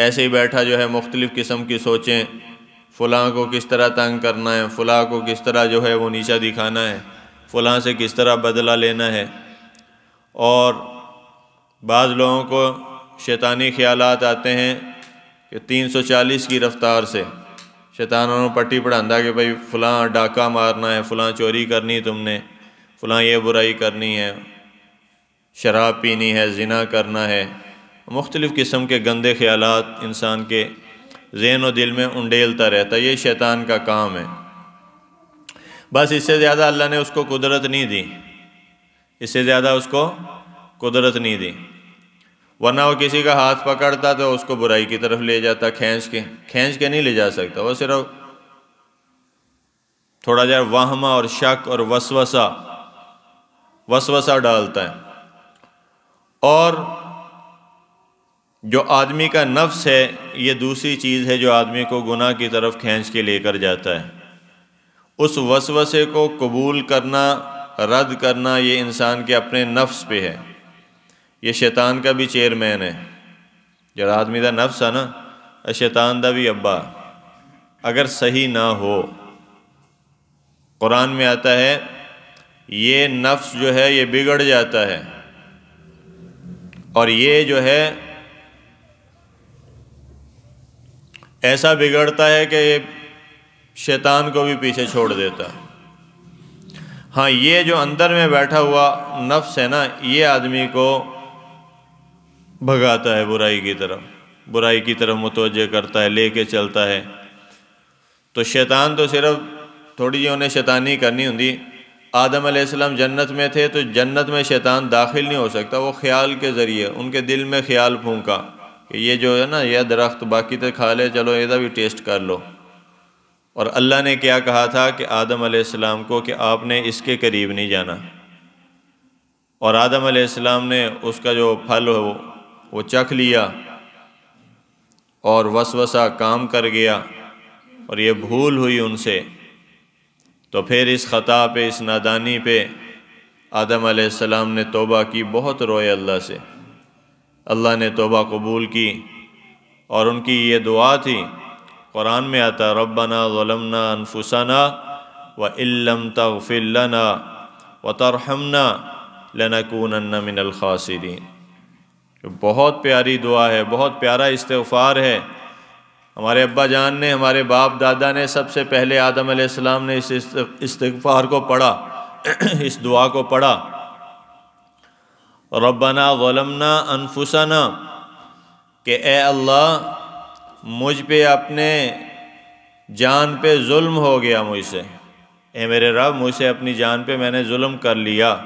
ایسے ہی بیٹھا جو ہے مختلف قسم کی سوچیں، فلاں کو کس طرح تنگ کرنا ہے، فلاں کو کس طرح جو ہے وہ نیچا دکھانا ہے، فلاں سے کس طرح بدلہ لینا ہے۔ اور بعض لوگوں کو شیطانی خیالات آتے ہیں کہ 340 کی رفتار سے شیطانوں نے پٹی پڑھاندہ کہ بھئی فلاں ڈاکہ مارنا ہے، فلاں چوری کرنی تم نے، فلاں یہ برائی کرنی ہے، شراب پینی ہے، زنا کرنا ہے۔ مختلف قسم کے گندے خیالات انسان کے ذہن و دل میں انڈیلتا رہتا ہے، یہ شیطان کا کام ہے۔ بس اس سے زیادہ اللہ نے اس کو قدرت نہیں دی، اس سے زیادہ اس کو قدرت نہیں دی، ورنہ وہ کسی کا ہاتھ پکڑتا تو اس کو برائی کی طرف لے جاتا، کھینچ کے نہیں لے جا سکتا، وہ صرف تھوڑا جا وہمہ اور شک اور وسوسہ ڈالتا ہے۔ اور جو آدمی کا نفس ہے یہ دوسری چیز ہے جو آدمی کو گناہ کی طرف کھینچ کے لے کر جاتا ہے۔ اس وسوسے کو قبول کرنا، رد کرنا، یہ انسان کے اپنے نفس پہ ہے۔ یہ شیطان کا بھی چیئرمین ہے، جو آدمی دا نفس ہے نا، شیطان دا بھی ابا اگر صحیح نہ ہو۔ قرآن میں آتا ہے یہ نفس جو ہے یہ بگڑ جاتا ہے، اور یہ جو ہے ایسا بگڑتا ہے کہ یہ شیطان کو بھی پیچھے چھوڑ دیتا ہے۔ ہاں، یہ جو اندر میں بیٹھا ہوا نفس ہے نا، یہ آدمی کو بھگاتا ہے برائی کی طرف متوجہ کرتا ہے، لے کے چلتا ہے۔ تو شیطان تو صرف تھوڑی جی انہیں شیطانی کرنی ہوندی۔ آدم علیہ السلام جنت میں تھے تو جنت میں شیطان داخل نہیں ہو سکتا، وہ خیال کے ذریعے ان کے دل میں خیال پھونکا کہ یہ جو ہے نا یہ درخت باقی تو کھا لے، چلو یہ بھی ٹیسٹ کر لو۔ اور اللہ نے کیا کہا تھا کہ آدم علیہ السلام کو کہ آپ نے اس کے قریب نہیں جانا، اور آدم علیہ السلام نے اس کا جو پھل ہو وہ چکھ لیا، اور وسوسہ کام کر گیا، اور یہ بھول ہوئی ان سے۔ تو پھر اس خطا پہ، اس نادانی پہ آدم علیہ السلام نے توبہ کی، بہت روئے اللہ سے، اللہ نے توبہ قبول کی، اور ان کی یہ دعا تھی۔ قرآن میں آتا ربنا ظلمنا انفسنا وَإِن لَّمْ تَغْفِرْ لَنَا وَتَرْحَمْنَا لَنَكُونَنَّ مِنَ الْخَاسِرِينَ۔ بہت پیاری دعا ہے، بہت پیارا استغفار ہے۔ ہمارے ابا جان نے، ہمارے باپ دادا نے سب سے پہلے آدم علیہ السلام نے اس استغفار کو پڑھا، اس دعا کو پڑھا، ربنا ظلمنا انفسنا، کہ اے اللہ مجھ پہ اپنے جان پہ ظلم ہو گیا مجھ سے، اے میرے رب مجھ سے اپنی جان پہ میں نے ظلم کر لیا۔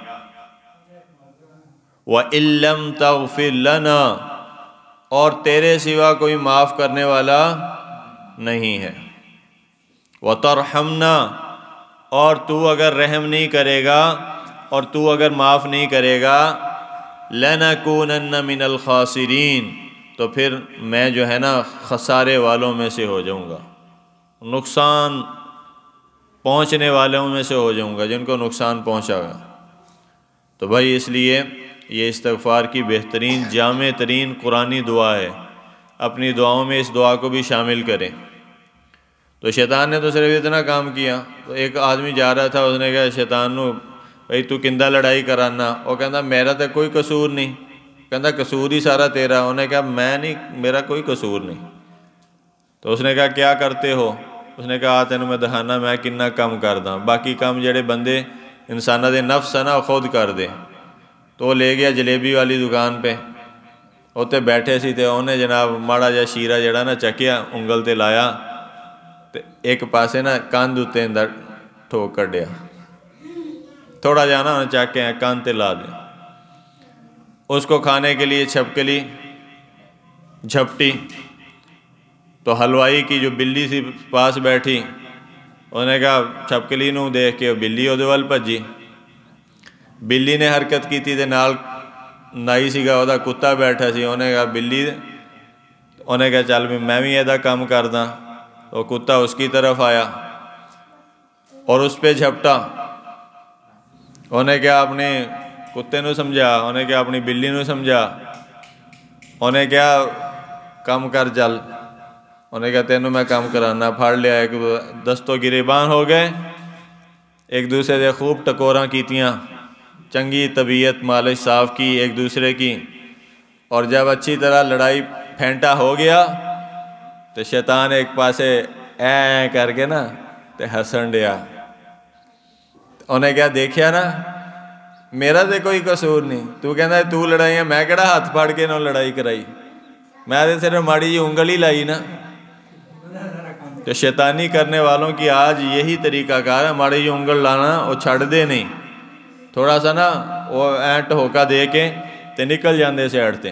وَإِن لَّمْ تَغْفِرْ لَنَا، اور تیرے سوا کوئی معاف کرنے والا نہیں ہے۔ وَتَرْحَمْنَا، اور تو اگر رحم نہیں کرے گا اور تو اگر معاف نہیں کرے گا، لَنَكُونَنَّ مِنَ الْخَاسِرِينَ، تو پھر میں جو ہے نا خسارے والوں میں سے ہو جاؤں گا، نقصان پہنچنے والوں میں سے ہو جاؤں گا، جن کو نقصان پہنچا گا۔ تو بھائی اس لیے یہ استغفار کی بہترین جامع ترین قرآنی دعا ہے، اپنی دعاؤں میں اس دعا کو بھی شامل کریں۔ تو شیطان نے تو صرف اتنا کام کیا، تو ایک آدمی جا رہا تھا، اس نے کہا شیطان نو بھائی تو کندہ لڑائی کرانا، وہ کہندا میرا تو کوئی قصور نہیں، کہندا قصور ہی سارا تیرا، انہوں نے کہا میں نہیں، میرا کوئی قصور نہیں۔ تو اس نے کہا کیا کرتے ہو؟ اس نے کہا تینوں میں دکھانا میں کنا کم کردا، باقی کام جڑے بندے انسانہ دے نفس ہے نا خود کر دے۔ تو وہ لے گیا جلیبی والی دکان پہ، اتنے بیٹھے سی تے انہیں جناب ماڑا جا شیرہ جڑا نا چکیا، انگل تے لایا، تے ایک پاسے نا کاندھ اتے اندر ٹھوک کر دیا، تھوڑا جانا انہیں چک کے کاندھ تے لا دیا۔ اس کو کھانے کے لیے چھپکلی جھپٹی، تو حلوائی کی جو بلی سی پاس بیٹھی، انہوں نے کہا چھپکلی نو دیکھ کے بلی وہ وال بھجی، بلی نے حرکت کی تھی تے نال نائی سی گا وہ کتا بیٹھا سی، انہیں کہا بلی، انہیں کہا چل میں بھی یہ کام کردا، وہ کتا اس کی طرف آیا اور اس پہ جھپٹا، انہیں کہا اپنے کتے نو سمجھا، انہیں کہا اپنی بلی نو سمجھا، انہیں کہا کم کر جل، انہیں کہا تینوں میں کم کرانا، پھاڑ لیا، ایک دستوں گریبان ہو گئے، ایک دوسرے سے خوب ٹکوراں کیتیاں، چنگی طبیعت مالش صاف کی ایک دوسرے کی، اور جب اچھی طرح لڑائی پھینٹا ہو گیا تو شیطان ایک پاسے اے کر کے نا تے ہسن ڈیا، انہیں کیا دیکھیا نا میرا تے کوئی قصور نہیں، تو کہنا ہے تو لڑائی ہے، میں کہڑا ہاتھ پھاڑ کے نہ لڑائی کرائی، میں تے صرف ماڑی جی انگل ہی لائی نا۔ تو شیطانی کرنے والوں کی آج یہی طریقہ کار ہے، ماڑی جی انگل لانا وہ چھڑ دے نہیں، تھوڑا سا نا وہ اینٹ ہوکا دے کے تے نکل جاندے سے ہٹتے،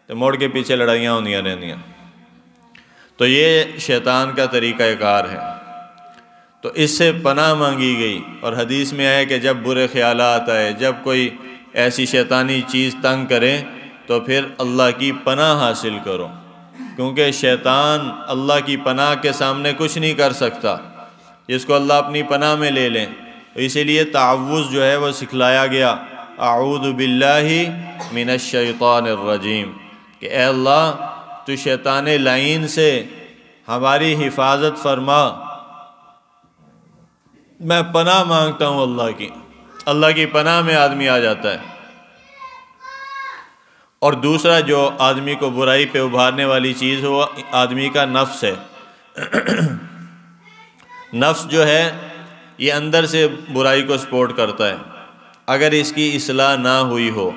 تو موڑ کے پیچھے لڑائیاں ہوندیاں رہندیاں۔ تو یہ شیطان کا طریقہ کار ہے، تو اس سے پناہ مانگی گئی، اور حدیث میں آئے کہ جب برے خیالات آئے، جب کوئی ایسی شیطانی چیز تنگ کرے تو پھر اللہ کی پناہ حاصل کرو، کیونکہ شیطان اللہ کی پناہ کے سامنے کچھ نہیں کر سکتا، جس کو اللہ اپنی پناہ میں لے لیں۔ اسی لیے تعوذ جو ہے وہ سکھلایا گیا، اعوذ باللہ من الشیطان الرجیم، کہ اے اللہ تو شیطان لعین سے ہماری حفاظت فرما، میں پناہ مانگتا ہوں اللہ کی پناہ میں آدمی آ جاتا ہے۔ اور دوسرا جو آدمی کو برائی پہ ابھارنے والی چیز وہ آدمی کا نفس ہے۔ نفس جو ہے یہ اندر سے برائی کو سپورٹ کرتا ہے، اگر اس کی اصلاح نہ ہوئی ہو۔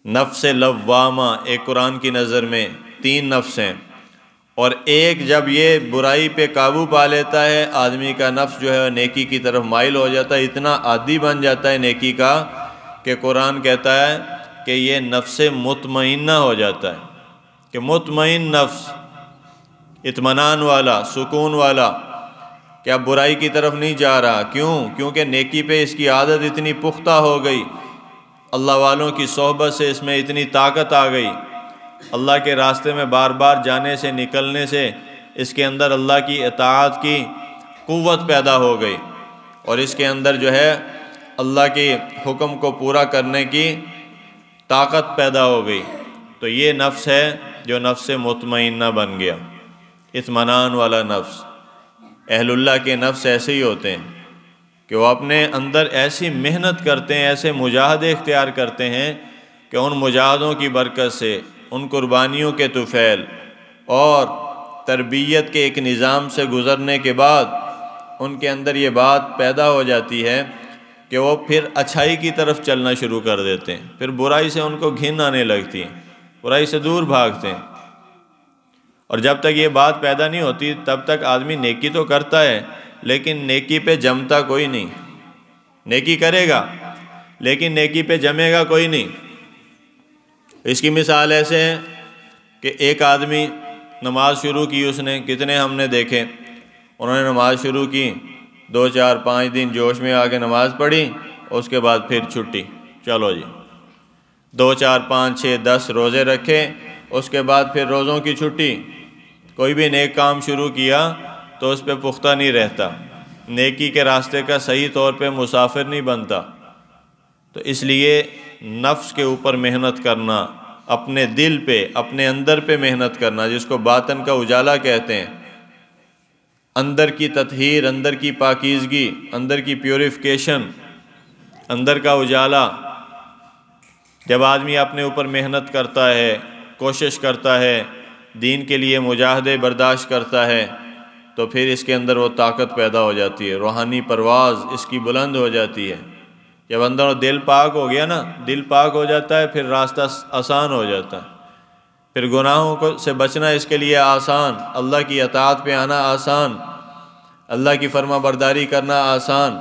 نفس لوامہ ایک قرآن کی نظر میں 3 نفس ہیں، اور ایک جب یہ برائی پہ قابو پا لیتا ہے، آدمی کا نفس جو ہے نیکی کی طرف مائل ہو جاتا ہے، اتنا عادی بن جاتا ہے نیکی کا کہ قرآن کہتا ہے کہ یہ نفس مطمئنہ ہو جاتا ہے، کہ مطمئن نفس، اطمینان والا، سکون والا، کہ اب برائی کی طرف نہیں جا رہا۔ کیوں؟ کیونکہ نیکی پہ اس کی عادت اتنی پختہ ہو گئی، اللہ والوں کی صحبت سے اس میں اتنی طاقت آ گئی، اللہ کے راستے میں بار بار جانے سے نکلنے سے اس کے اندر اللہ کی اطاعت کی قوت پیدا ہو گئی، اور اس کے اندر جو ہے اللہ کے حکم کو پورا کرنے کی طاقت پیدا ہو گئی۔ تو یہ نفس ہے جو نفس مطمئنہ بن گیا، اطمینان والا نفس۔ اہل اللہ کے نفس ایسے ہی ہوتے ہیں کہ وہ اپنے اندر ایسی محنت کرتے ہیں، ایسے مجاہدے اختیار کرتے ہیں کہ ان مجاہدوں کی برکت سے، ان قربانیوں کے طفیل اور تربیت کے ایک نظام سے گزرنے کے بعد ان کے اندر یہ بات پیدا ہو جاتی ہے کہ وہ پھر اچھائی کی طرف چلنا شروع کر دیتے ہیں، پھر برائی سے ان کو گھن آنے لگتی ہے، برائی سے دور بھاگتے ہیں۔ اور جب تک یہ بات پیدا نہیں ہوتی تب تک آدمی نیکی تو کرتا ہے لیکن نیکی پہ جمتا کوئی نہیں، نیکی کرے گا لیکن نیکی پہ جمے گا کوئی نہیں۔ اس کی مثال ایسے ہے کہ ایک آدمی نماز شروع کی، اس نے، کتنے ہم نے دیکھے، انہوں نے نماز شروع کی، 2 4 5 دن جوش میں آ کے نماز پڑھی، اس کے بعد پھر چھٹی، چلو جی 2 4 5 6 10 روزے رکھے، اس کے بعد پھر روزوں کی چھٹی۔ کوئی بھی نیک کام شروع کیا تو اس پہ پختہ نہیں رہتا، نیکی کے راستے کا صحیح طور پہ مسافر نہیں بنتا۔ تو اس لیے نفس کے اوپر محنت کرنا، اپنے دل پہ، اپنے اندر پہ محنت کرنا، جس کو باطن کا اجالا کہتے ہیں، اندر کی تطہیر، اندر کی پاکیزگی، اندر کی پیوریفیکیشن، اندر کا اجالا۔ جب آدمی اپنے اوپر محنت کرتا ہے، کوشش کرتا ہے، دین کے لیے مجاہدے برداشت کرتا ہے، تو پھر اس کے اندر وہ طاقت پیدا ہو جاتی ہے، روحانی پرواز اس کی بلند ہو جاتی ہے۔ جب اندر دل پاک ہو گیا نا، دل پاک ہو جاتا ہے، پھر راستہ آسان ہو جاتا ہے، پھر گناہوں سے بچنا اس کے لیے آسان، اللہ کی اطاعت پہ آنا آسان، اللہ کی فرما برداری کرنا آسان۔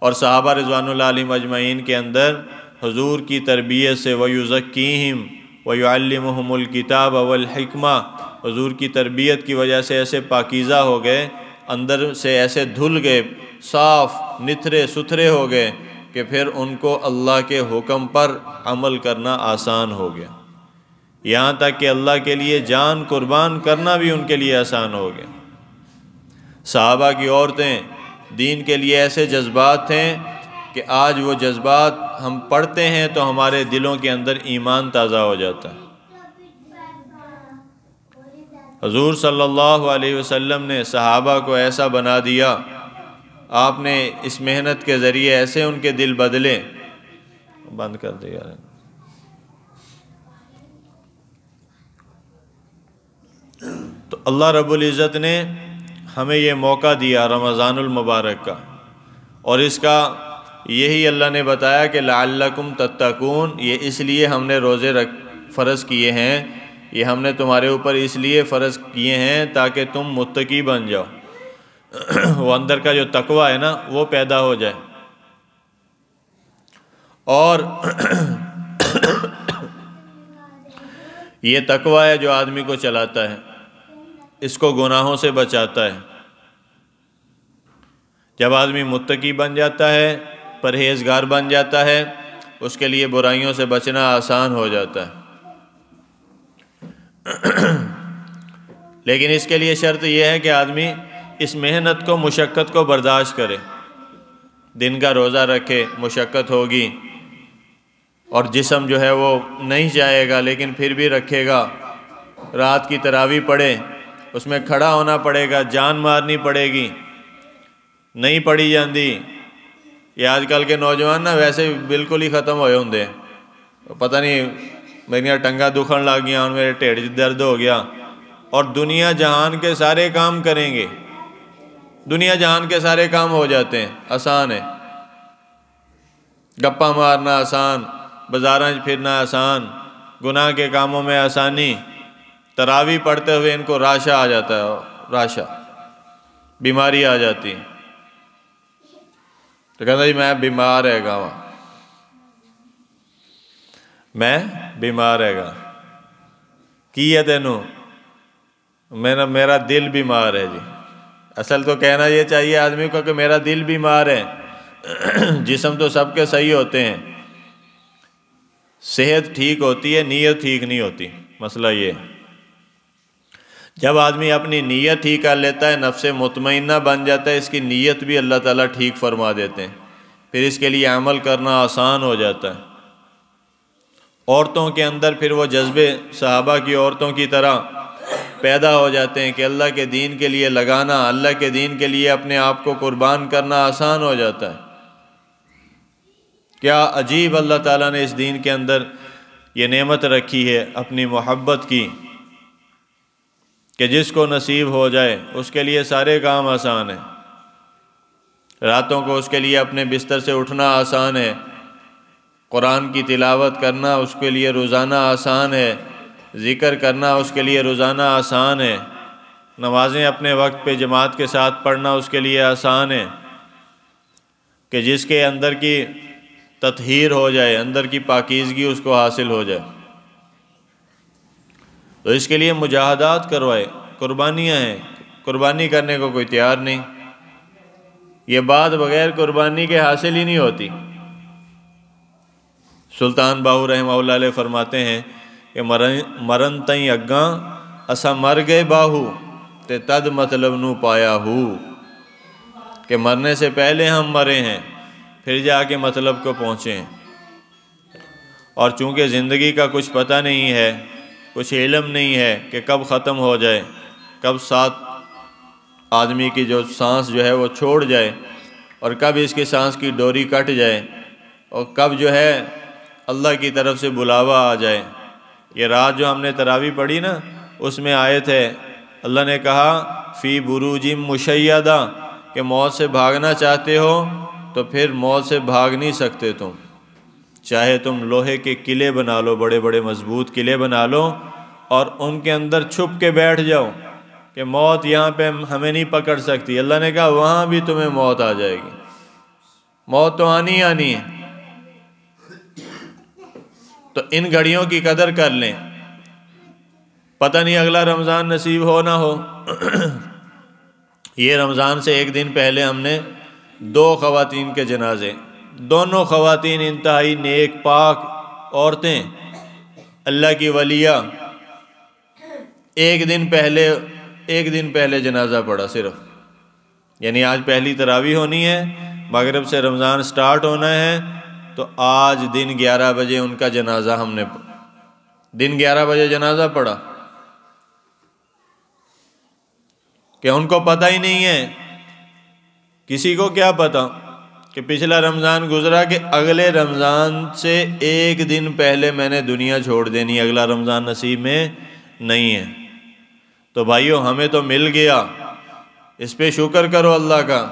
اور صحابہ رضوان اللہ علیہم اجمعین کے اندر حضور کی تربیت سے وَيُزَكِّيهِمْ وَيُعَلِّمُهُمُ الْكِتَابَ وَالْحِكْمَةَ، حضور کی تربیت کی وجہ سے ایسے پاکیزہ ہو گئے، اندر سے ایسے دھل گئے، صاف نتھرے ستھرے ہو گئے کہ پھر ان کو اللہ کے حکم پر عمل کرنا آسان ہو گیا، یہاں تک کہ اللہ کے لیے جان قربان کرنا بھی ان کے لیے آسان ہو گیا۔ صحابہ کی عورتیں دین کے لیے ایسے جذبات تھے کہ آج وہ جذبات ہم پڑھتے ہیں تو ہمارے دلوں کے اندر ایمان تازہ ہو جاتا ہے۔ حضور صلی اللہ علیہ وسلم نے صحابہ کو ایسا بنا دیا، آپ نے اس محنت کے ذریعے ایسے ان کے دل بدلے. بند کر دیا. تو اللہ رب العزت نے ہمیں یہ موقع دیا رمضان المبارک کا، اور اس کا یہی اللہ نے بتایا کہ لعلکم تتقون، یہ اس لیے ہم نے روزے فرض کیے ہیں، یہ ہم نے تمہارے اوپر اس لیے فرض کیے ہیں تاکہ تم متقی بن جاؤ. وہ اندر کا جو تقوی ہے نا وہ پیدا ہو جائے. اور یہ تقوی ہے جو آدمی کو چلاتا ہے، اس کو گناہوں سے بچاتا ہے. جب آدمی متقی بن جاتا ہے، پرہیزگار بن جاتا ہے، اس کے لیے برائیوں سے بچنا آسان ہو جاتا ہے. لیکن اس کے لیے شرط یہ ہے کہ آدمی اس محنت کو، مشقت کو برداشت کرے. دن کا روزہ رکھے، مشقت ہوگی، اور جسم جو ہے وہ نہیں چاہے گا لیکن پھر بھی رکھے گا. رات کی تراویح پڑھے، اس میں کھڑا ہونا پڑے گا، جان مارنی پڑے گی، نہیں پڑھی جاندی. یہ آج کل کے نوجوان نا ویسے بالکل ہی ختم ہوئے ہوں دے، پتہ نہیں میری ٹنگا دکھن لگ گیا، میرے ٹھیڑ درد ہو گیا. اور دنیا جہان کے سارے کام کریں گے، دنیا جہان کے سارے کام ہو جاتے ہیں، آسان ہے. گپا مارنا آسان، بازاراں پھرنا آسان، گناہ کے کاموں میں آسانی. تراویح پڑھتے ہوئے ان کو راشا آ جاتا ہے، راشا، بیماری آ جاتی ہے. تو کہتا جی میں بیمار ہے گا، میں بیمار ہے گا کی ہے تینوں، میرا دل بیمار ہے. جی اصل تو کہنا یہ چاہیے آدمی کو کہ میرا دل بیمار ہے. جسم تو سب کے صحیح ہوتے ہیں، صحت ٹھیک ہوتی ہے، نیت ٹھیک نہیں ہوتی. مسئلہ یہ ہے. جب آدمی اپنی نیت ٹھیک کر لیتا ہے، نفس مطمئنہ بن جاتا ہے، اس کی نیت بھی اللہ تعالیٰ ٹھیک فرما دیتے ہیں، پھر اس کے لیے عمل کرنا آسان ہو جاتا ہے. عورتوں کے اندر پھر وہ جذبے صحابہ کی عورتوں کی طرح پیدا ہو جاتے ہیں کہ اللہ کے دین کے لیے لگانا، اللہ کے دین کے لیے اپنے آپ کو قربان کرنا آسان ہو جاتا ہے. کیا عجیب اللہ تعالیٰ نے اس دین کے اندر یہ نعمت رکھی ہے اپنی محبت کی، کہ جس کو نصیب ہو جائے اس کے لیے سارے کام آسان ہیں. راتوں کو اس کے لیے اپنے بستر سے اٹھنا آسان ہے، قرآن کی تلاوت کرنا اس کے لیے روزانہ آسان ہے، ذکر کرنا اس کے لیے روزانہ آسان ہے، نمازیں اپنے وقت پہ جماعت کے ساتھ پڑھنا اس کے لیے آسان ہے. کہ جس کے اندر کی تطہیر ہو جائے، اندر کی پاکیزگی اس کو حاصل ہو جائے، تو اس کے لیے مجاہدات کروائے، قربانیاں ہیں. قربانی کرنے کو کوئی تیار نہیں. یہ بات بغیر قربانی کے حاصل ہی نہیں ہوتی. سلطان باہو رحمہ اللہ علیہ فرماتے ہیں کہ مرن تئیں اگاں اسا مر گئے باہو تے تد مطلب نو پایا ہو، کہ مرنے سے پہلے ہم مرے ہیں، پھر جا کے مطلب کو پہنچے ہیں. اور چونکہ زندگی کا کچھ پتہ نہیں ہے، کچھ علم نہیں ہے کہ کب ختم ہو جائے، کب ساتھ آدمی کی جو سانس جو ہے وہ چھوڑ جائے، اور کب اس کی سانس کی ڈوری کٹ جائے، اور کب جو ہے اللہ کی طرف سے بلاوا آ جائے. یہ رات جو ہم نے تراویح پڑھی نا، اس میں آیت ہے، اللہ نے کہا فی بروج مشیدہ، کہ موت سے بھاگنا چاہتے ہو تو پھر موت سے بھاگ نہیں سکتے تم. چاہے تم لوہے کے قلعے بنا لو، بڑے بڑے مضبوط قلعے بنا لو، اور ان کے اندر چھپ کے بیٹھ جاؤ کہ موت یہاں پہ ہمیں نہیں پکڑ سکتی. اللہ نے کہا وہاں بھی تمہیں موت آ جائے گی، موت تو آنی آنی ہے. تو ان گھڑیوں کی قدر کر لیں، پتہ نہیں اگلا رمضان نصیب ہو نہ ہو. یہ رمضان سے ایک دن پہلے ہم نے 2 خواتین کے جنازے، دونوں خواتین انتہائی نیک پاک عورتیں، اللہ کی ولیہ، ایک دن پہلے جنازہ پڑا صرف. یعنی آج پہلی تراویح ہونی ہے، مغرب سے رمضان سٹارٹ ہونا ہے، تو آج دن 11 بجے ان کا جنازہ ہم نے دن 11 بجے جنازہ پڑھا. کہ ان کو پتہ ہی نہیں ہے، کسی کو کیا پتہ کہ پچھلا رمضان گزرا کہ اگلے رمضان سے ایک دن پہلے میں نے دنیا چھوڑ دینی، اگلا رمضان نصیب میں نہیں ہے۔ تو بھائیو ہمیں تو مل گیا، اس پہ شکر کرو اللہ کا،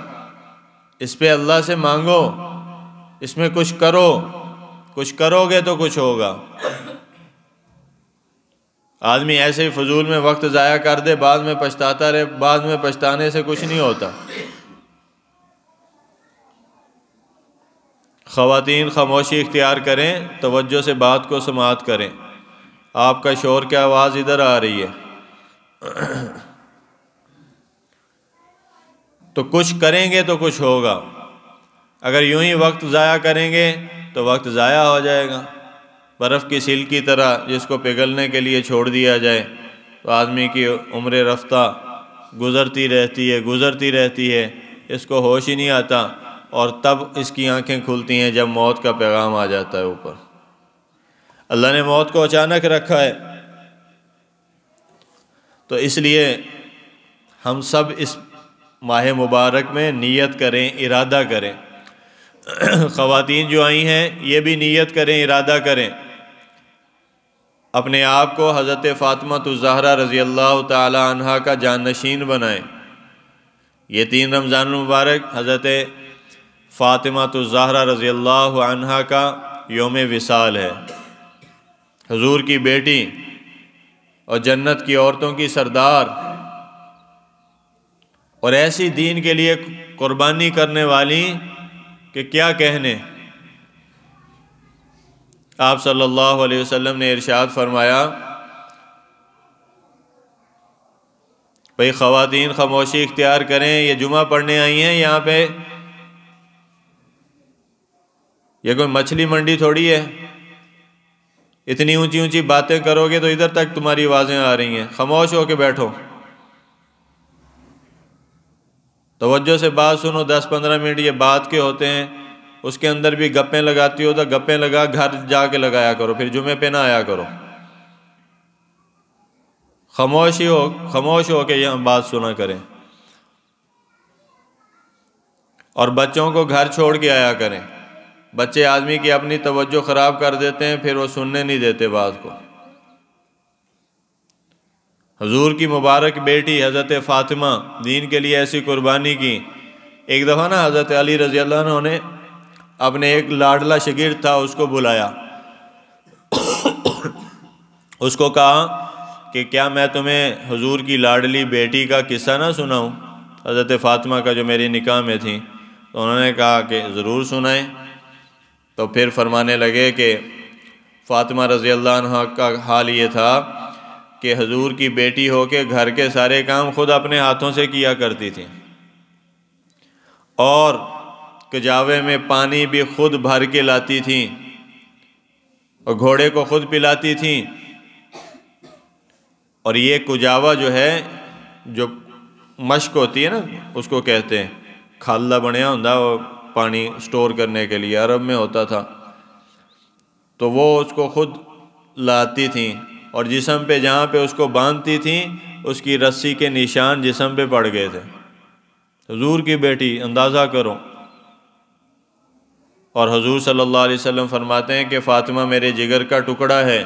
اس پہ اللہ سے مانگو، اس میں کچھ کرو، کچھ کرو گے تو کچھ ہوگا۔ آدمی ایسے ہی فضول میں وقت ضائع کر دے، بعد میں پچھتاتا رہے، بعد میں پچھتانے سے کچھ نہیں ہوتا۔ خواتین خاموشی اختیار کریں، توجہ سے بات کو سماعت کریں۔ آپ کا شور کی آواز ادھر آ رہی ہے۔ تو کچھ کریں گے تو کچھ ہوگا، اگر یوں ہی وقت ضائع کریں گے تو وقت ضائع ہو جائے گا۔ برف کی سیل کی طرح جس کو پگھلنے کے لیے چھوڑ دیا جائے تو آدمی کی عمر رفتہ گزرتی رہتی ہے، اس کو ہوش ہی نہیں آتا، اور تب اس کی آنکھیں کھلتی ہیں جب موت کا پیغام آ جاتا ہے اوپر۔ اللہ نے موت کو اچانک رکھا ہے، تو اس لیے ہم سب اس ماہ مبارک میں نیت کریں، ارادہ کریں۔ خواتین جو آئی ہیں یہ بھی نیت کریں، ارادہ کریں، اپنے آپ کو حضرت فاطمہ الزہرا رضی اللہ تعالی عنہا کا جانشین بنائیں۔ یہ 3 رمضان المبارک حضرت فاطمہ الزہرا رضی اللہ عنہا کا یوم وصال ہے، حضور کی بیٹی اور جنت کی عورتوں کی سردار، اور ایسی دین کے لیے قربانی کرنے والی کہ کیا کہنے۔ آپ صلی اللہ علیہ وسلم نے ارشاد فرمایا، بھئی خواتین خاموشی اختیار کریں، یہ جمعہ پڑھنے آئی ہیں یہاں پہ، یہ کوئی مچھلی منڈی تھوڑی ہے، اتنی اونچی اونچی باتیں کرو گے تو ادھر تک تمہاری آوازیں آ رہی ہیں، خاموش ہو کے بیٹھو، توجہ سے بات سنو۔ 10-15 منٹ یہ بات کے ہوتے ہیں، اس کے اندر بھی گپیں لگاتی ہو تو گپیں لگا گھر جا کے لگایا کرو، پھر جمعے پہ نہ آیا کرو۔ خاموش ہو کے یہاں بات سنا کریں، اور بچوں کو گھر چھوڑ کے آیا کریں۔ بچے آدمی کی اپنی توجہ خراب کر دیتے ہیں، پھر وہ سننے نہیں دیتے بات کو۔ حضور کی مبارک بیٹی حضرت فاطمہ دین کے لیے ایسی قربانی کی۔ ایک دفعہ نا حضرت علی رضی اللہ عنہ نے اپنے ایک لاڈلا شاگرد تھا، اس کو بلایا، اس کو کہا کہ کیا میں تمہیں حضور کی لاڈلی بیٹی کا قصہ نہ سناؤں، حضرت فاطمہ کا جو میری نکاح میں تھی؟ تو انہوں نے کہا کہ ضرور سنائیں۔ تو پھر فرمانے لگے کہ فاطمہ رضی اللہ عنہ کا حال یہ تھا کہ حضور کی بیٹی ہو کے گھر کے سارے کام خود اپنے ہاتھوں سے کیا کرتی تھی، اور کجاوے میں پانی بھی خود بھر کے لاتی تھیں، اور گھوڑے کو خود پلاتی تھیں۔ اور یہ کجاوا جو ہے، جو مشک ہوتی ہے نا، اس کو کہتے ہیں کھالا بنیا ہوندا، وہ پانی سٹور کرنے کے لیے عرب میں ہوتا تھا، تو وہ اس کو خود لاتی تھیں، اور جسم پہ جہاں پہ اس کو باندھتی تھیں اس کی رسی کے نشان جسم پہ پڑ گئے تھے۔ حضور کی بیٹی، اندازہ کرو۔ اور حضور صلی اللہ علیہ وسلم فرماتے ہیں کہ فاطمہ میرے جگر کا ٹکڑا ہے،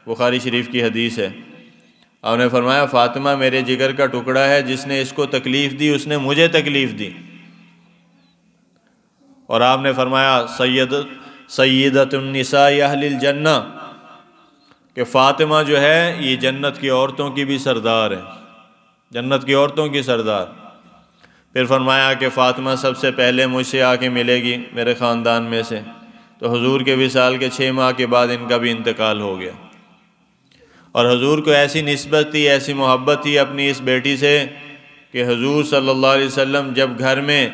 بخاری شریف کی حدیث ہے۔ آپ نے فرمایا فاطمہ میرے جگر کا ٹکڑا ہے، جس نے اس کو تکلیف دی اس نے مجھے تکلیف دی۔ اور آپ نے فرمایا سیدۃ النساء اہل الجنہ، کہ فاطمہ جو ہے یہ جنت کی عورتوں کی بھی سردار ہے، جنت کی عورتوں کی سردار۔ پھر فرمایا کہ فاطمہ سب سے پہلے مجھ سے آ کے ملے گی میرے خاندان میں سے۔ تو حضور کے وصال کے 6 ماہ کے بعد ان کا بھی انتقال ہو گیا۔ اور حضور کو ایسی نسبت تھی، ایسی محبت تھی اپنی اس بیٹی سے، کہ حضور صلی اللہ علیہ وسلم جب گھر میں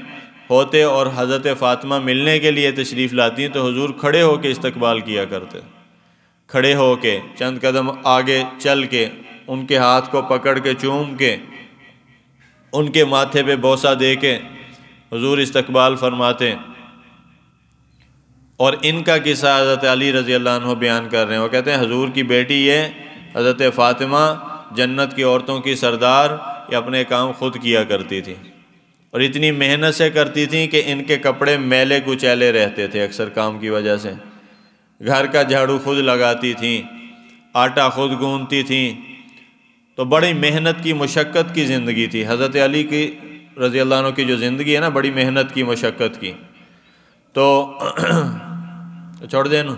ہوتے اور حضرت فاطمہ ملنے کے لیے تشریف لاتی تو حضور کھڑے ہو کے استقبال کیا کرتے، کھڑے ہو کے چند قدم آگے چل کے ان کے ہاتھ کو پکڑ کے چوم کے ان کے ماتھے پہ بوسہ دے کے حضور استقبال فرماتے۔ اور ان کا قصہ حضرت علی رضی اللہ عنہ بیان کر رہے ہیں، وہ کہتے ہیں حضور کی بیٹی یہ حضرت فاطمہ جنت کی عورتوں کی سردار، یہ اپنے کام خود کیا کرتی تھی، اور اتنی محنت سے کرتی تھیں کہ ان کے کپڑے میلے کچیلے رہتے تھے اکثر کام کی وجہ سے۔ گھر کا جھاڑو خود لگاتی تھیں، آٹا خود گوندتی تھیں، تو بڑی محنت کی مشقت کی زندگی تھی۔ حضرت علی کی رضی اللہ عنہ کی جو زندگی ہے نا، بڑی محنت کی مشقت کی، تو چھوڑ دیں نا۔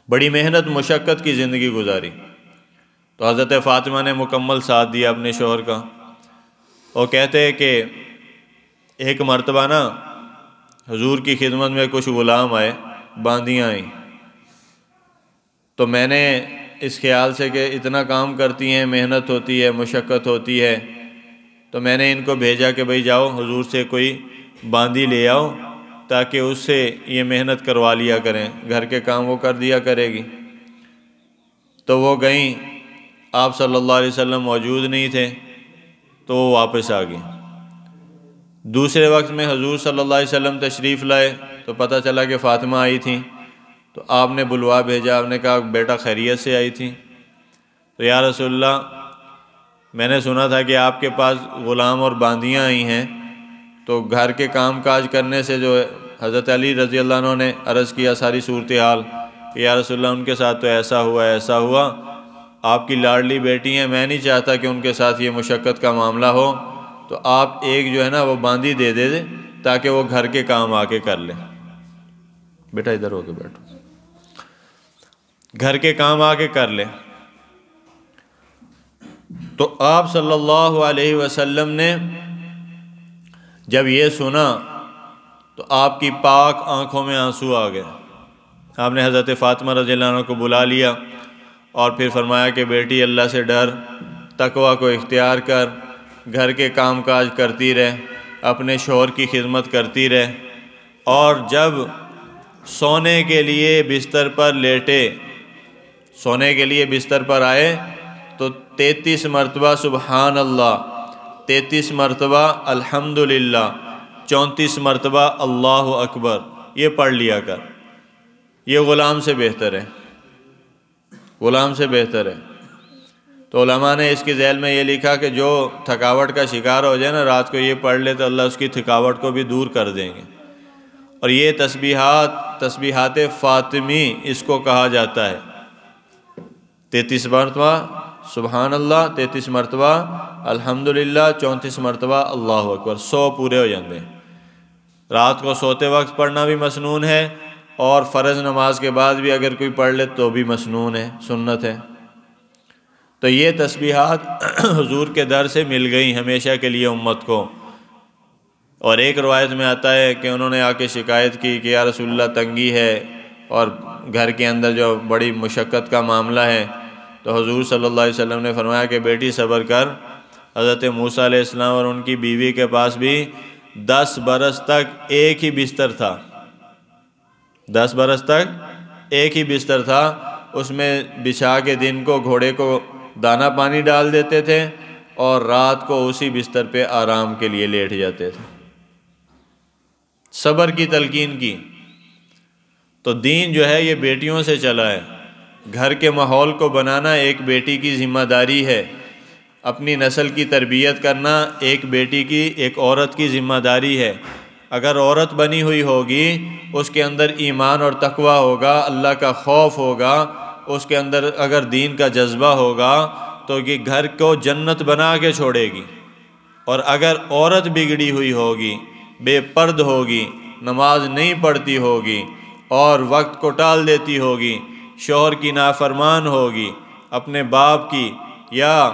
بڑی محنت مشقت کی زندگی گزاری، تو حضرت فاطمہ نے مکمل ساتھ دیا اپنے شوہر کا۔ وہ کہتے ہیں کہ ایک مرتبہ نا حضور کی خدمت میں کچھ غلام آئے، باندیاں آئیں، تو میں نے اس خیال سے کہ اتنا کام کرتی ہیں، محنت ہوتی ہے، مشقت ہوتی ہے، تو میں نے ان کو بھیجا کہ بھئی جاؤ حضور سے کوئی باندی لے آؤ تاکہ اس سے یہ محنت کروا لیا کریں، گھر کے کام وہ کر دیا کرے گی۔ تو وہ گئیں، آپ صلی اللہ علیہ وسلم موجود نہیں تھے، تو وہ واپس آ گئی۔ دوسرے وقت میں حضور صلی اللہ علیہ وسلم تشریف لائے تو پتہ چلا کہ فاطمہ آئی تھیں، تو آپ نے بلوا بھیجا، آپ نے کہا بیٹا خیریت سے آئی تھی؟ تو یا رسول اللہ میں نے سنا تھا کہ آپ کے پاس غلام اور باندیاں آئی ہیں، تو گھر کے کام کاج کرنے سے جو حضرت علی رضی اللہ عنہ نے عرض کیا ساری صورتحال کہ یا رسول اللہ ان کے ساتھ تو ایسا ہوا ایسا ہوا، آپ کی لاڈلی بیٹی ہیں، میں نہیں چاہتا کہ ان کے ساتھ یہ مشقت کا معاملہ ہو، تو آپ ایک جو ہے نا وہ باندی دے دے تاکہ وہ گھر کے کام آ کے کر لیں۔ بیٹا ادھر ہو کے بیٹھو، گھر کے کام آ کے کر لیں۔ تو آپ صلی اللہ علیہ وسلم نے جب یہ سنا تو آپ کی پاک آنکھوں میں آنسو آ گئے۔ آپ نے حضرت فاطمہ رضی اللہ عنہ کو بلا لیا اور پھر فرمایا کہ بیٹی اللہ سے ڈر، تقوی کو اختیار کر، گھر کے کام کاج کرتی رہ، اپنے شوہر کی خدمت کرتی رہ، اور جب سونے کے لیے بستر پر لیٹے، سونے کے لیے بستر پر آئے تو 33 مرتبہ سبحان اللہ، 33 مرتبہ الحمدللہ، 34 مرتبہ اللہ اکبر یہ پڑھ لیا کر۔ یہ غلام سے بہتر ہے، غلام سے بہتر ہے۔ تو علماء نے اس کی ذیل میں یہ لکھا کہ جو تھکاوٹ کا شکار ہو جائے نا، رات کو یہ پڑھ لے تو اللہ اس کی تھکاوٹ کو بھی دور کر دیں گے۔ اور یہ تسبیحات فاطمی اس کو کہا جاتا ہے۔ 33 مرتبہ سبحان اللہ، 33 مرتبہ الحمدللہ، 34 مرتبہ اللہ اکبر، 100 پورے ہو جاندے ہیں۔ رات کو سوتے وقت پڑھنا بھی مسنون ہے، اور فرض نماز کے بعد بھی اگر کوئی پڑھ لے تو بھی مسنون ہے، سنت ہے۔ تو یہ تسبیحات حضور کے در سے مل گئی ہمیشہ کے لیے امت کو۔ اور ایک روایت میں آتا ہے کہ انہوں نے آ کے شکایت کی کہ یا رسول اللہ تنگی ہے اور گھر کے اندر جو بڑی مشقت کا معاملہ ہے، تو حضور صلی اللہ علیہ وسلم نے فرمایا کہ بیٹی صبر کر۔ حضرت موسیٰ علیہ السلام اور ان کی بیوی کے پاس بھی 10 برس تک ایک ہی بستر تھا، 10 برس تک ایک ہی بستر تھا، اس میں بچھا کے دن کو گھوڑے کو دانہ پانی ڈال دیتے تھے اور رات کو اسی بستر پہ آرام کے لیے لیٹ جاتے تھے۔ صبر کی تلقین کی۔ تو دین جو ہے یہ بیٹیوں سے چلا ہے۔ گھر کے ماحول کو بنانا ایک بیٹی کی ذمہ داری ہے، اپنی نسل کی تربیت کرنا ایک بیٹی کی، ایک عورت کی ذمہ داری ہے۔ اگر عورت بنی ہوئی ہوگی، اس کے اندر ایمان اور تقوی ہوگا، اللہ کا خوف ہوگا، اس کے اندر اگر دین کا جذبہ ہوگا تو یہ گھر کو جنت بنا کے چھوڑے گی۔ اور اگر عورت بگڑی ہوئی ہوگی، بے پرد ہوگی، نماز نہیں پڑھتی ہوگی اور وقت کو ٹال دیتی ہوگی، شوہر کی نافرمان ہوگی، اپنے باپ کی یا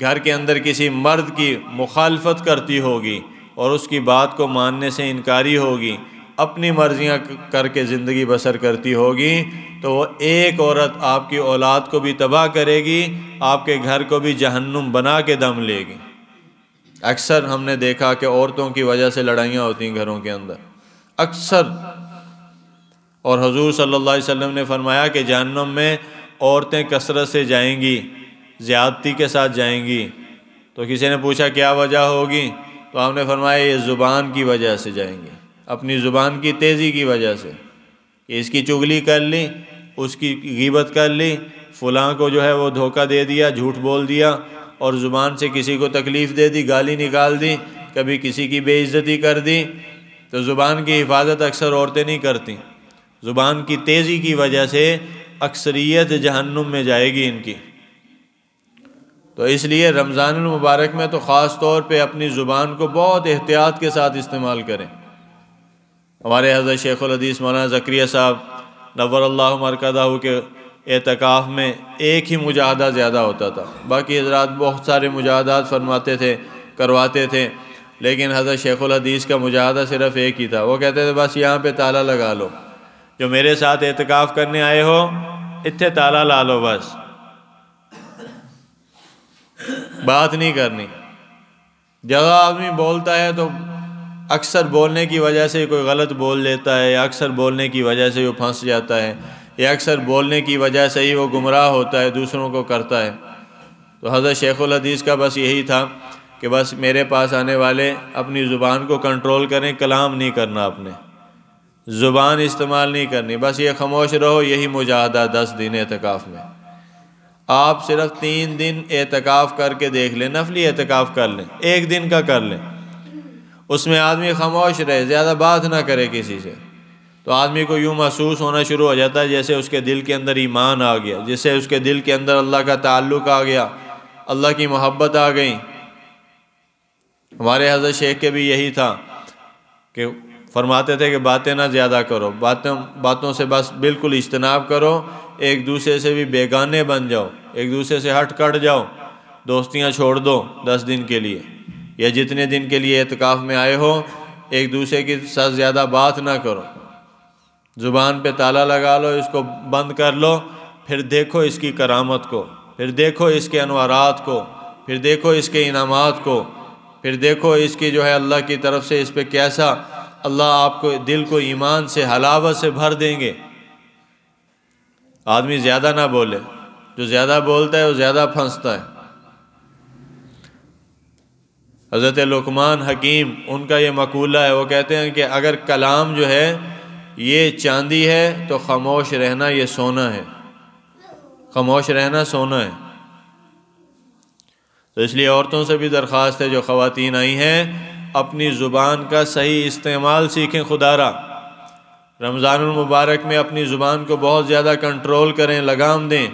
گھر کے اندر کسی مرد کی مخالفت کرتی ہوگی اور اس کی بات کو ماننے سے انکاری ہوگی، اپنی مرضیاں کر کے زندگی بسر کرتی ہوگی، تو وہ ایک عورت آپ کی اولاد کو بھی تباہ کرے گی، آپ کے گھر کو بھی جہنم بنا کے دم لے گی۔ اکثر ہم نے دیکھا کہ عورتوں کی وجہ سے لڑائیاں ہوتی ہیں گھروں کے اندر، اکثر۔ اور حضور صلی اللہ علیہ وسلم نے فرمایا کہ جہنم میں عورتیں کثرت سے جائیں گی، زیادتی کے ساتھ جائیں گی۔ تو کسی نے پوچھا کیا وجہ ہوگی؟ تو آپ نے فرمایا یہ زبان کی وجہ سے جائیں گی، اپنی زبان کی تیزی کی وجہ سے۔ اس کی چغلی کر لی، اس کی غیبت کر لی، فلاں کو جو ہے وہ دھوکہ دے دیا، جھوٹ بول دیا، اور زبان سے کسی کو تکلیف دے دی، گالی نکال دی، کبھی کسی کی بے عزتی کر دی، تو زبان کی حفاظت اکثر عورتیں نہیں کرتی۔ زبان کی تیزی کی وجہ سے اکثریت جہنم میں جائے گی ان کی۔ تو اس لیے رمضان المبارک میں تو خاص طور پہ اپنی زبان کو بہت احتیاط کے ساتھ استعمال کریں۔ ہمارے حضرت شیخ الحدیث مولانا زکریا صاحب نور اللہ مرکزہ کے اعتکاف میں ایک ہی مجاہدہ زیادہ ہوتا تھا، باقی حضرات بہت سارے مجاہدات فرماتے تھے، کرواتے تھے، لیکن حضرت شیخ الحدیث کا مجاہدہ صرف ایک ہی تھا۔ وہ کہتے تھے بس یہاں پہ تالا لگا لو، جو میرے ساتھ اعتکاف کرنے آئے ہو اتنے تالا لا لو، بس بات نہیں کرنی۔ جگہ آدمی بولتا ہے تو اکثر بولنے کی وجہ سے کوئی غلط بول لیتا ہے، یا اکثر بولنے کی وجہ سے وہ پھنس جاتا ہے، یا اکثر بولنے کی وجہ سے ہی وہ گمراہ ہوتا ہے، دوسروں کو کرتا ہے۔ تو حضرت شیخ الحدیث کا بس یہی تھا کہ بس میرے پاس آنے والے اپنی زبان کو کنٹرول کریں، کلام نہیں کرنا، اپنے زبان استعمال نہیں کرنی، بس یہ خاموش رہو۔ یہی مجاہدہ 10 دن اعتکاف میں۔ آپ صرف 3 دن اعتکاف کر کے دیکھ لیں، نفلی اعتکاف کر لیں، 1 دن کا کر لیں، اس میں آدمی خاموش رہے، زیادہ بات نہ کرے کسی سے، تو آدمی کو یوں محسوس ہونا شروع ہو جاتا ہے جیسے اس کے دل کے اندر ایمان آ گیا، جیسے اس کے دل کے اندر اللہ کا تعلق آ گیا، اللہ کی محبت آ گئی۔ ہمارے حضرت شیخ کے بھی یہی تھا کہ فرماتے تھے کہ باتیں نہ زیادہ کرو، باتوں سے بس بالکل اجتناب کرو، ایک دوسرے سے بھی بیگانے بن جاؤ، ایک دوسرے سے ہٹ کٹ جاؤ، دوستیاں چھوڑ دو 10 دن کے لیے، یا جتنے دن کے لیے اعتکاف میں آئے ہو، ایک دوسرے کے ساتھ زیادہ بات نہ کرو، زبان پہ تالا لگا لو، اس کو بند کر لو، پھر دیکھو اس کی کرامت کو، پھر دیکھو اس کے انوارات کو، پھر دیکھو اس کے انعامات کو، پھر دیکھو اس کی جو ہے اللہ کی طرف سے اس پہ کیسا اللہ آپ کو دل کو ایمان سے، حلاوت سے بھر دیں گے۔ آدمی زیادہ نہ بولے، جو زیادہ بولتا ہے وہ زیادہ پھنستا ہے۔ حضرت لقمان حکیم ان کا یہ مقولہ ہے، وہ کہتے ہیں کہ اگر کلام جو ہے یہ چاندی ہے تو خاموش رہنا یہ سونا ہے، خاموش رہنا سونا ہے۔ تو اس لیے عورتوں سے بھی درخواست ہے، جو خواتین آئی ہیں اپنی زبان کا صحیح استعمال سیکھیں، خدا را رمضان المبارک میں اپنی زبان کو بہت زیادہ کنٹرول کریں، لگام دیں۔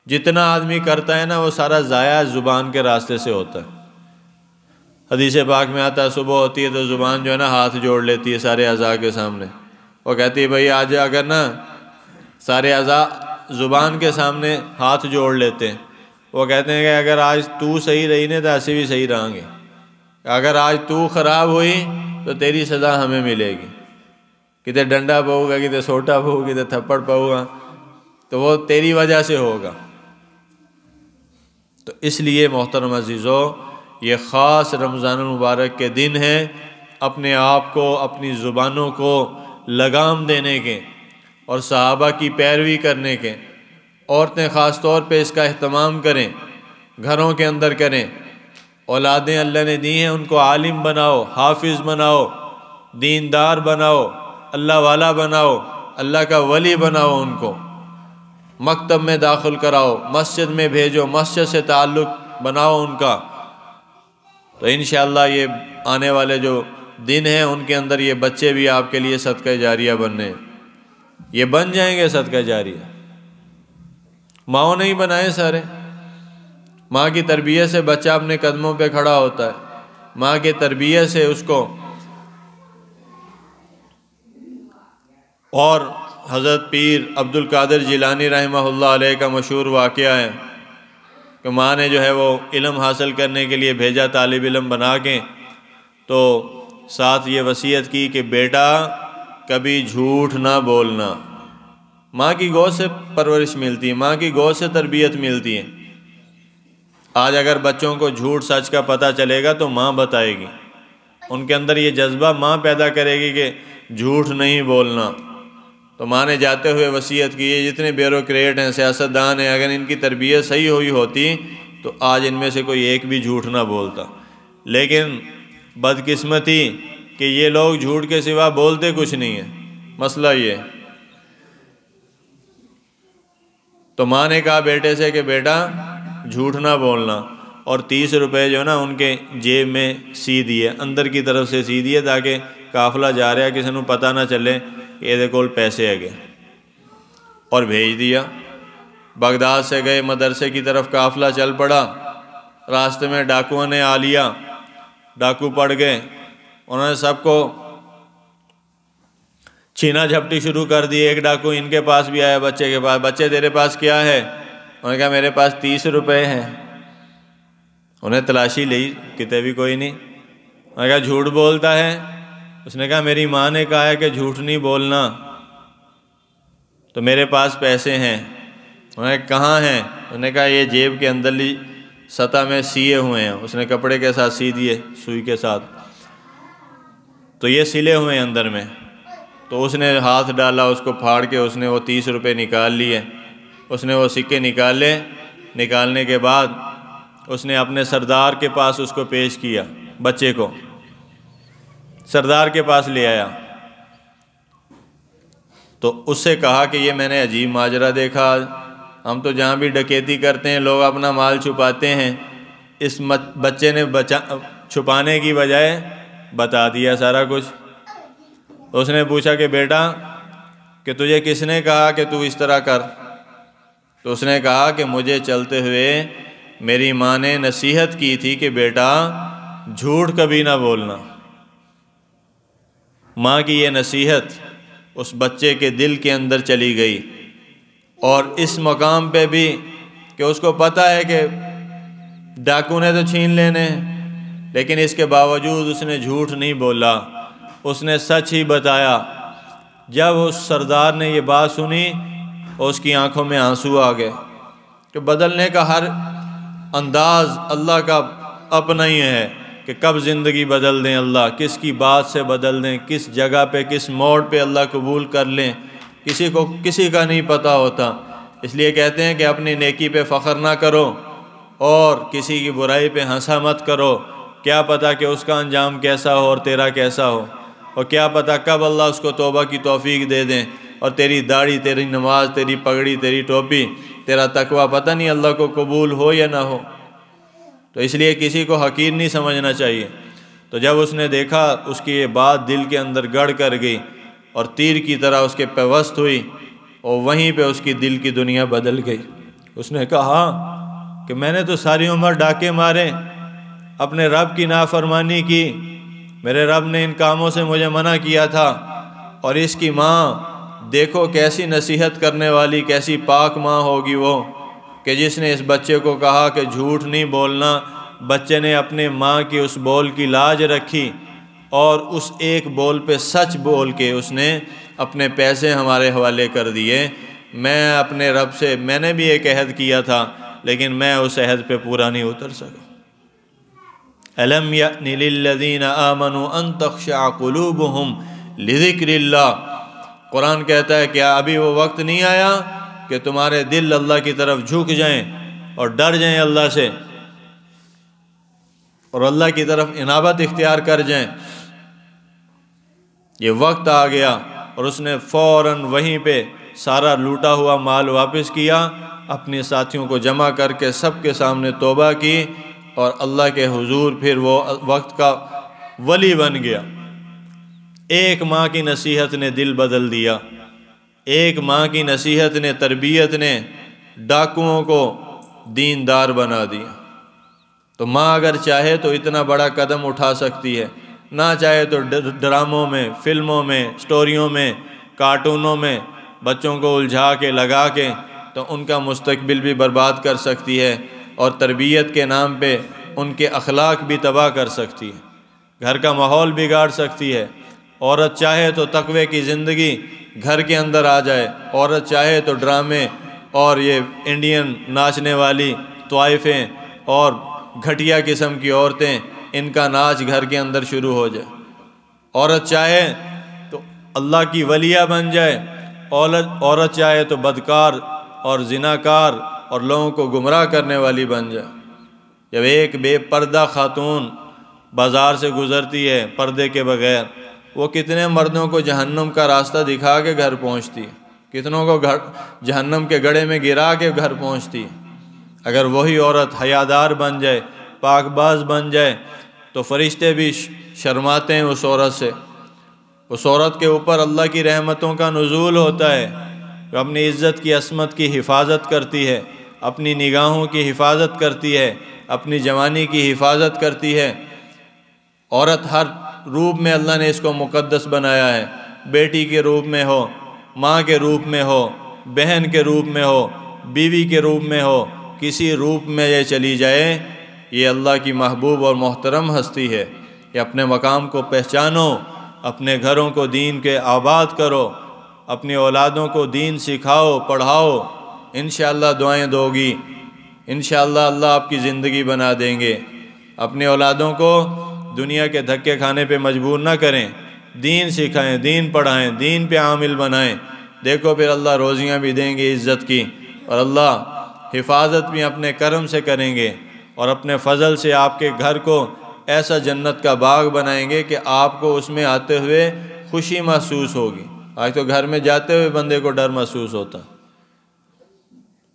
جتنا آدمی کرتا ہے نا وہ سارا ضائع زبان کے راستے سے ہوتا ہے۔ حدیث پاک میں آتا ہے صبح ہوتی ہے تو زبان جو ہے نا ہاتھ جوڑ لیتی ہے سارے اعضاء کے سامنے، وہ کہتی ہے بھائی آج اگر نا سارے اعضاء زبان کے سامنے ہاتھ جوڑ لیتے ہیں، وہ کہتے ہیں کہ اگر آج تو صحیح رہی نہیں تو ایسے بھی صحیح رہیں گے، اگر آج تو خراب ہوئی تو تیری سزا ہمیں ملے گی، کتے ڈنڈا پاؤ گا، کتے سوٹا پاؤ، کتے تھپڑ پاؤ گا، تو وہ تیری وجہ سے ہوگا۔ تو اس لیے محترم عزیزو، یہ خاص رمضان المبارک کے دن ہیں، اپنے آپ کو، اپنی زبانوں کو لگام دینے کے اور صحابہ کی پیروی کرنے کے۔ عورتیں خاص طور پہ اس کا اہتمام کریں، گھروں کے اندر کریں، اولادیں اللہ نے دی ہیں ان کو عالم بناؤ، حافظ بناؤ، دیندار بناؤ، اللہ والا بناؤ، اللہ کا ولی بناؤ، ان کو مکتب میں داخل کراؤ، مسجد میں بھیجو، مسجد سے تعلق بناؤ ان کا۔ تو انشاءاللہ یہ آنے والے جو دن ہیں ان کے اندر یہ بچے بھی آپ کے لیے صدقہ جاریہ بننے، یہ بن جائیں گے صدقہ جاریہ۔ ماں نہیں بنائے سارے، ماں کی تربیت سے بچہ اپنے قدموں پہ کھڑا ہوتا ہے، ماں کی تربیت سے اس کو۔ اور حضرت پیر عبد القادر جیلانی رحمہ اللہ علیہ کا مشہور واقعہ ہے کہ ماں نے جو ہے وہ علم حاصل کرنے کے لیے بھیجا، طالب علم بنا کے، تو ساتھ یہ وصیت کی کہ بیٹا کبھی جھوٹ نہ بولنا۔ ماں کی گود سے پرورش ملتی ہے، ماں کی گود سے تربیت ملتی ہے۔ آج اگر بچوں کو جھوٹ سچ کا پتہ چلے گا تو ماں بتائے گی، ان کے اندر یہ جذبہ ماں پیدا کرے گی کہ جھوٹ نہیں بولنا۔ تو ماں نے جاتے ہوئے وصیت کی، یہ جتنے بیوروکریٹ ہیں، سیاستدان ہیں، اگر ان کی تربیت صحیح ہوئی ہوتی تو آج ان میں سے کوئی ایک بھی جھوٹ نہ بولتا۔ لیکن بدقسمتی کہ یہ لوگ جھوٹ کے سوا بولتے کچھ نہیں ہیں۔ مسئلہ یہ تو ماں نے کہا بیٹے سے کہ بیٹا جھوٹ نہ بولنا، اور 30 روپے جو نا ان کے جیب میں سی دیے، اندر کی طرف سے سی دیے تاکہ قافلہ جا رہا کسی کو پتہ نہ چلے کہ یہ کول پیسے ہے گئے، اور بھیج دیا۔ بغداد سے گئے، مدرسے کی طرف قافلہ چل پڑا، راستے میں ڈاکوؤں نے آ لیا، ڈاکو پڑ گئے، انہوں نے سب کو چھینا جھپٹی شروع کر دی۔ ایک ڈاکو ان کے پاس بھی آیا، بچے کے پاس، بچے تیرے پاس کیا ہے؟ انہوں نے کہا میرے پاس 30 روپے ہیں۔ انہیں تلاشی لی، کتے بھی کوئی نہیں۔ انہوں نے کہا جھوٹ بولتا ہے؟ اس نے کہا میری ماں نے کہا ہے کہ جھوٹ نہیں بولنا، تو میرے پاس پیسے ہیں۔ انہوں نے کہاں ہیں؟ انہوں نے کہا یہ جیب کے اندرلی سطح میں سیے ہوئے ہیں۔ اس نے کپڑے کے ساتھ سی دیے، سوئی کے ساتھ، تو یہ سلے ہوئے ہیں اندر میں۔ تو اس نے ہاتھ ڈالا، اس کو پھاڑ کے اس نے وہ 30 روپے نکال لیے۔ اس نے وہ سکے نکالے، نکالنے کے بعد اس نے اپنے سردار کے پاس اس کو پیش کیا، بچے کو سردار کے پاس لے آیا۔ تو اس سے کہا کہ یہ میں نے عجیب ماجرا دیکھا، ہم تو جہاں بھی ڈکیتی کرتے ہیں لوگ اپنا مال چھپاتے ہیں، اس بچے نے چھپانے کی بجائے بتا دیا سارا کچھ۔ اس نے پوچھا کہ بیٹا کہ تجھے کس نے کہا کہ تو اس طرح کر؟ تو اس نے کہا کہ مجھے چلتے ہوئے میری ماں نے نصیحت کی تھی کہ بیٹا جھوٹ کبھی نہ بولنا۔ ماں کی یہ نصیحت اس بچے کے دل کے اندر چلی گئی، اور اس مقام پہ بھی کہ اس کو پتہ ہے کہ ڈاکو نے تو چھین لینے، لیکن اس کے باوجود اس نے جھوٹ نہیں بولا، اس نے سچ ہی بتایا۔ جب اس سردار نے یہ بات سنی، اس کی آنکھوں میں آنسو آ گئے کہ بدلنے کا ہر انداز اللہ کا اپنا ہی ہے کہ کب زندگی بدل دیں اللہ، کس کی بات سے بدل دیں، کس جگہ پہ کس موڑ پہ اللہ قبول کر لیں، کسی کا نہیں پتہ ہوتا۔ اس لیے کہتے ہیں کہ اپنی نیکی پہ فخر نہ کرو اور کسی کی برائی پہ ہنسا مت کرو، کیا پتہ کہ اس کا انجام کیسا ہو اور تیرا کیسا ہو، اور کیا پتہ کب اللہ اس کو توبہ کی توفیق دے دیں، اور تیری داڑھی، تیری نماز، تیری پگڑی، تیری ٹوپی، تیرا تقوی پتہ نہیں اللہ کو قبول ہو یا نہ ہو۔ تو اس لیے کسی کو حقیر نہیں سمجھنا چاہیے۔ تو جب اس نے دیکھا، اس کی یہ بات دل کے اندر گڑ کر گئی اور تیر کی طرح اس کے پیوست ہوئی، اور وہیں پہ اس کی دل کی دنیا بدل گئی۔ اس نے کہا کہ میں نے تو ساری عمر ڈاکے مارے، اپنے رب کی نافرمانی کی، میرے رب نے ان کاموں سے مجھے منع کیا تھا، اور اس کی ماں دیکھو کیسی نصیحت کرنے والی، کیسی پاک ماں ہوگی وہ، کہ جس نے اس بچے کو کہا کہ جھوٹ نہیں بولنا۔ بچے نے اپنے ماں کی اس بول کی لاج رکھی، اور اس ایک بول پہ سچ بول کے اس نے اپنے پیسے ہمارے حوالے کر دیے۔ میں اپنے رب سے، میں نے بھی ایک عہد کیا تھا، لیکن میں اس عہد پہ پورا نہیں اتر سکا۔ أَلَمْ يَأْنِ لِلَّذِينَ آمَنُوا أَن تَخْشَعَ قُلُوبُهُمْ لِذِكْرِ اللَّهِ۔ قرآن کہتا ہے کیا ابھی وہ وقت نہیں آیا کہ تمہارے دل اللہ کی طرف جھک جائیں اور ڈر جائیں اللہ سے، اور اللہ کی طرف انابت اختیار کر جائیں؟ یہ وقت آ گیا، اور اس نے فوراً وہیں پہ سارا لوٹا ہوا مال واپس کیا، اپنے ساتھیوں کو جمع کر کے سب کے سامنے توبہ کی، اور اللہ کے حضور پھر وہ وقت کا ولی بن گیا۔ ایک ماں کی نصیحت نے دل بدل دیا، ایک ماں کی نصیحت نے، تربیت نے ڈاکوؤں کو دیندار بنا دیا۔ تو ماں اگر چاہے تو اتنا بڑا قدم اٹھا سکتی ہے، نہ چاہے تو ڈراموں میں، فلموں میں، سٹوریوں میں، کارٹونوں میں بچوں کو الجھا کے لگا کے تو ان کا مستقبل بھی برباد کر سکتی ہے، اور تربیت کے نام پہ ان کے اخلاق بھی تباہ کر سکتی ہے، گھر کا ماحول بگاڑ سکتی ہے۔ عورت چاہے تو تقوی کی زندگی گھر کے اندر آ جائے، عورت چاہے تو ڈرامے اور یہ انڈین ناچنے والی طوائفیں اور گھٹیا قسم کی عورتیں، ان کا ناچ گھر کے اندر شروع ہو جائے۔ عورت چاہے تو اللہ کی ولیہ بن جائے، عورت چاہے تو بدکار اور زناکار اور لوگوں کو گمراہ کرنے والی بن جائے۔ جب ایک بے پردہ خاتون بازار سے گزرتی ہے پردے کے بغیر، وہ کتنے مردوں کو جہنم کا راستہ دکھا کے گھر پہنچتی ہے۔ کتنوں کو جہنم کے گڑھے میں گرا کے گھر پہنچتی. اگر وہی عورت حیادار بن جائے، پاک باز بن جائے، تو فرشتے بھی شرماتے ہیں اس عورت سے. اس عورت کے اوپر اللہ کی رحمتوں کا نزول ہوتا ہے، جو اپنی عزت کی عصمت کی حفاظت کرتی ہے، اپنی نگاہوں کی حفاظت کرتی ہے، اپنی جوانی کی حفاظت کرتی ہے. عورت ہر روپ میں اللہ نے اس کو مقدس بنایا ہے، بیٹی کے روپ میں ہو، ماں کے روپ میں ہو، بہن کے روپ میں ہو، بیوی کے روپ میں ہو، کسی روپ میں یہ چلی جائے، یہ اللہ کی محبوب اور محترم ہستی ہے. یہ اپنے مقام کو پہچانو، اپنے گھروں کو دین کے آباد کرو، اپنی اولادوں کو دین سکھاؤ، پڑھاؤ. انشاءاللہ دعائیں دو گی، انشاءاللہ اللہ آپ کی زندگی بنا دیں گے. اپنی اولادوں کو دنیا کے دھکے کھانے پہ مجبور نہ کریں، دین سکھائیں، دین پڑھائیں، دین پہ عامل بنائیں. دیکھو پھر اللہ روزیاں بھی دیں گے عزت کی، اور اللہ حفاظت بھی اپنے کرم سے کریں گے، اور اپنے فضل سے آپ کے گھر کو ایسا جنت کا باغ بنائیں گے کہ آپ کو اس میں آتے ہوئے خوشی محسوس ہوگی. آج تو گھر میں جاتے ہوئے بندے کو ڈر محسوس ہوتا.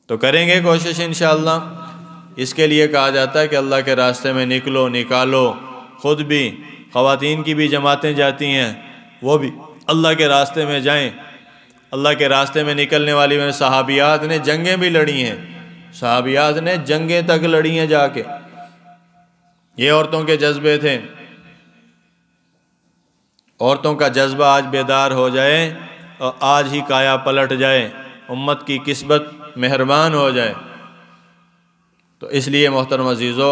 تو کریں گے کوشش انشاءاللہ. اس کے لیے کہا جاتا ہے کہ اللہ کے راستے میں نکلو، نکالو. خود بھی، خواتین کی بھی جماعتیں جاتی ہیں، وہ بھی اللہ کے راستے میں جائیں. اللہ کے راستے میں نکلنے والی میں صحابیات نے جنگیں بھی لڑی ہیں، صحابیات نے جنگیں تک لڑی ہیں جا کے. یہ عورتوں کے جذبے تھے. عورتوں کا جذبہ آج بیدار ہو جائے اور آج ہی کایا پلٹ جائے، امت کی قسمت مہربان ہو جائے. تو اس لیے محترم عزیزو،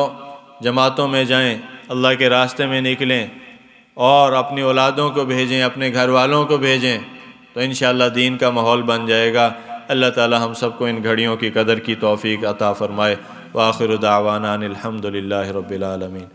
جماعتوں میں جائیں، اللہ کے راستے میں نکلیں، اور اپنی اولادوں کو بھیجیں، اپنے گھر والوں کو بھیجیں، تو انشاءاللہ دین کا ماحول بن جائے گا. اللہ تعالی ہم سب کو ان گھڑیوں کی قدر کی توفیق عطا فرمائے. وآخر دعوانا ان الحمد للہ رب العالمین.